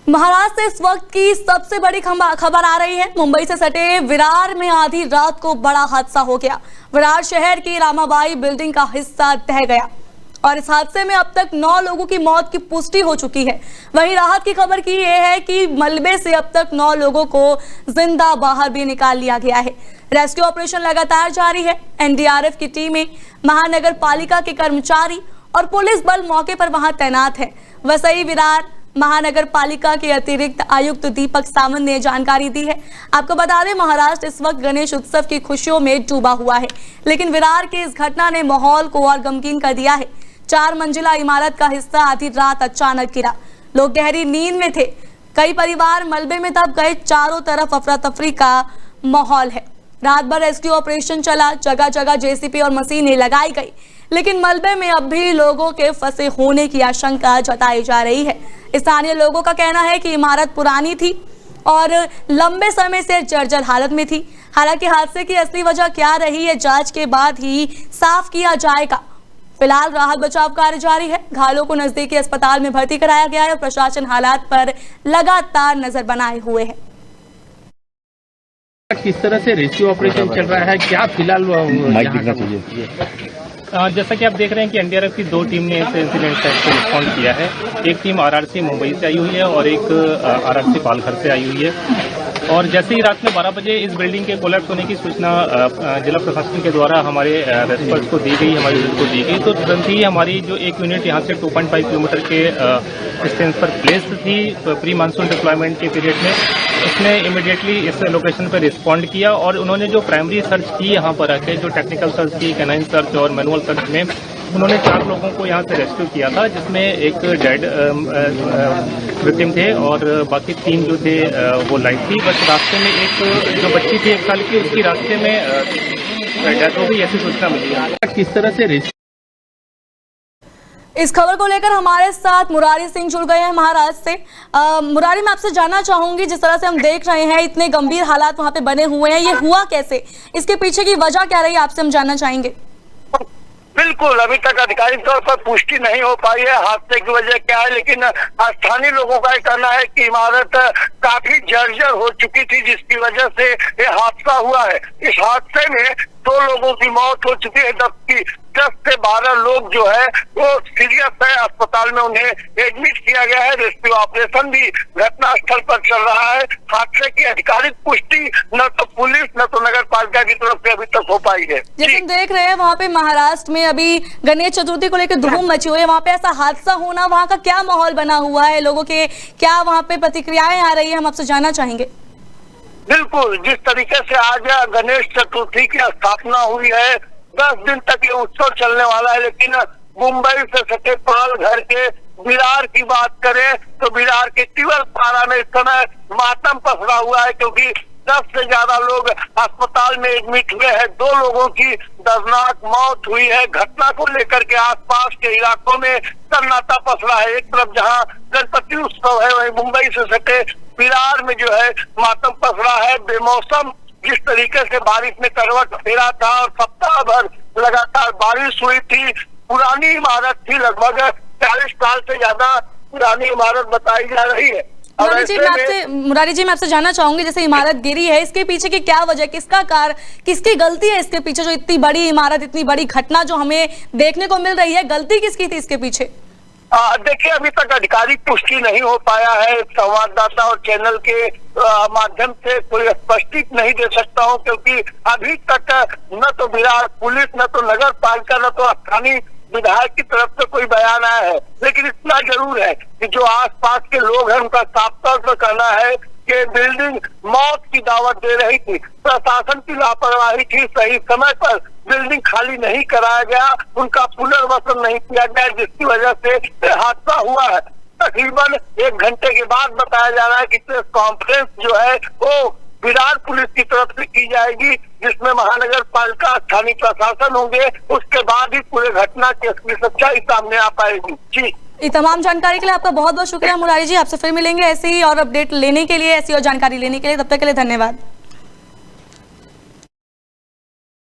महाराष्ट्र से इस वक्त की सबसे बड़ी खबर आ रही है। मुंबई से सटे विरार में आधी रात को बड़ा हादसा हो गया। विरार शहर की रामाबाई बिल्डिंग का हिस्सा ढह गया और इस हादसे में अब तक 9 लोगों की मौत की पुष्टि हो चुकी है। वहीं राहत की खबर की यह है कि मलबे से अब तक 9 लोगों को जिंदा बाहर भी निकाल लिया गया है। रेस्क्यू ऑपरेशन लगातार जारी है। एनडीआरएफ की टीमें, महानगर पालिका के कर्मचारी और पुलिस बल मौके पर वहां तैनात है। वसई विरार महानगर पालिका के अतिरिक्त आयुक्त दीपक सावंत ने जानकारी दी है। आपको बता दें, महाराष्ट्र इस वक्त गणेश उत्सव की खुशियों में डूबा हुआ है, लेकिन विरार की इस घटना ने माहौल को और गमगीन कर दिया है। 4 मंजिला इमारत का हिस्सा आधी रात अचानक गिरा। लोग गहरी नींद में थे। कई परिवार मलबे में दब गए। चारों तरफ अफरा तफरी का माहौल है। रात भर रेस्क्यू ऑपरेशन चला। जगह जगह जेसीबी और मशीनें लगाई गई, लेकिन मलबे में अब भी लोगों के फंसे होने की आशंका जताई जा रही है। स्थानीय लोगों का कहना है कि इमारत पुरानी थी और लंबे समय से जर्जर हालत में थी। हालांकि हादसे की असली वजह क्या रही है, जांच के बाद ही साफ किया जाएगा। फिलहाल राहत बचाव कार्य जारी है। घायलों को नजदीकी अस्पताल में भर्ती कराया गया है और प्रशासन हालात पर लगातार नजर बनाए हुए है। किस तरह से रेस्क्यू ऑपरेशन चल रहा है, क्या फिलहाल माइक दिखना चाहिए? जैसा कि आप देख रहे हैं कि एनडीआरएफ की 2 टीम ने इस इंसिडेंट से रिस्पॉन्ड किया है। एक टीम आरआरसी मुंबई से आई हुई है और एक आरआरसी पालघर से आई हुई है। और जैसे ही रात में 12 बजे इस बिल्डिंग के कोलैप्स होने की सूचना जिला प्रशासन के द्वारा हमारे रेस्पर्ट्स को दी गई, हमारी यूनिट को दी गई, तो तुरंत ही हमारी जो एक यूनिट यहाँ से 2.5 किलोमीटर के डिस्टेंस पर प्लेस थी प्री मानसून डिप्लॉयमेंट के पीरियड में, उसने इमीडिएटली इस लोकेशन पर रिस्पॉन्ड किया और उन्होंने जो प्राइमरी सर्च की यहाँ पर आके, जो टेक्निकल सर्च की, कैनाइन सर्च और मैनुअल सर्च में उन्होंने 4 लोगों को यहाँ से रेस्क्यू किया था, जिसमें एक डेड विक्टिम थे और बाकी 3 जो थे वो लाइव थी। बस रास्ते में एक जो बच्ची थी 1 साल की, उसकी रास्ते में डेथ हो गई, ऐसी सूचना मिली। किस तरह से इस खबर को लेकर हमारे साथ मुरारी सिंह जुड़ गए हैं महाराष्ट्र से। मुरारी, मैं आपसे जानना चाहूंगी, जिस तरह से हम देख रहे हैं इतने गंभीर हालात वहां पे बने हुए हैं, ये हुआ कैसे? इसके पीछे की वजह क्या रही, आपसे हम जानना चाहेंगे। बिल्कुल, अभी तक आधिकारिक तौर पर पुष्टि नहीं हो पाई है हादसे की वजह क्या है, लेकिन स्थानीय लोगों का कहना है कि इमारत काफी जर्जर हो चुकी थी, जिसकी वजह से ये हादसा हुआ है। इस हादसे में 2 लोगों की मौत हो चुकी है, जबकि 10 से 12 लोग जो है वो सीरियस है। अस्पताल में उन्हें एडमिट किया गया है। रेस्क्यू ऑपरेशन भी घटना स्थल पर चल रहा है। हादसे की आधिकारिक पुष्टि न तो पुलिस न तो नगर पालिका की तरफ से अभी तक हो पाई है। जैसे हम देख रहे हैं वहाँ पे महाराष्ट्र में अभी गणेश चतुर्थी को लेकर धूम मची हुई है। वहाँ पे ऐसा हादसा होना, वहाँ का क्या माहौल बना हुआ है, लोगों के क्या वहाँ पे प्रतिक्रियाएं आ रही है, हम आपसे जानना चाहेंगे। बिल्कुल, जिस तरीके से आज गणेश चतुर्थी की स्थापना हुई है, 10 दिन तक ये उत्सव चलने वाला है, लेकिन मुंबई से सटे पालघर के विरार की बात करें तो विरार के तिवरपाड़ा में इस समय मातम पसरा हुआ है, क्योंकि 10 से ज्यादा लोग अस्पताल में एडमिट हुए हैं। 2 लोगों की दर्दनाक मौत हुई है। घटना को लेकर के आसपास के इलाकों में सन्नाटा पसरा है। एक तरफ जहां गणपति उत्सव है, वहीं मुंबई से सटे विरार में जो है मातम पसरा है। बेमौसम जिस तरीके से बारिश ने करवट फेरा था और सप्ताह भर लगातार बारिश हुई थी। पुरानी इमारत थी, लगभग 40 साल से ज्यादा पुरानी इमारत बताई जा रही है। मुरारी जी, मैं आपसे जानना चाहूंगी, जैसे इमारत गिरी है, इसके पीछे की क्या वजह, किसकी गलती है इसके पीछे? जो इतनी बड़ी इमारत, इतनी बड़ी घटना जो हमें देखने को मिल रही है, गलती किसकी थी इसके पीछे? देखिए, अभी तक आधिकारिक पुष्टि नहीं हो पाया है। संवाददाता और चैनल के माध्यम से कोई स्पष्टित नहीं दे सकता हूं, क्योंकि अभी तक न तो विरार पुलिस, न तो नगर पालिका, न तो स्थानीय विधायक की तरफ से कोई बयान आया है। लेकिन इतना जरूर है कि जो आसपास के लोग हैं, उनका साफ तौर पर कहना है कि बिल्डिंग मौत की दावत दे रही थी। प्रशासन की लापरवाही थी, सही समय पर बिल्डिंग खाली नहीं कराया गया, उनका पुनर्वसन नहीं किया गया, जिसकी वजह से हादसा हुआ है। तकरीबन 1 घंटे के बाद बताया जा रहा है कि प्रेस कॉन्फ्रेंस जो है वो विरार पुलिस की तरफ से की जाएगी, जिसमें महानगर पालिका, स्थानीय प्रशासन होंगे। उसके बाद ही पूरे घटना की असली सच्चाई सामने आ पाएगी। जी, ये तमाम जानकारी के लिए आपका बहुत बहुत शुक्रिया मुरारी जी। आपसे फिर मिलेंगे ऐसी ही और अपडेट लेने के लिए, ऐसी और जानकारी लेने के लिए। तब तक के लिए धन्यवाद।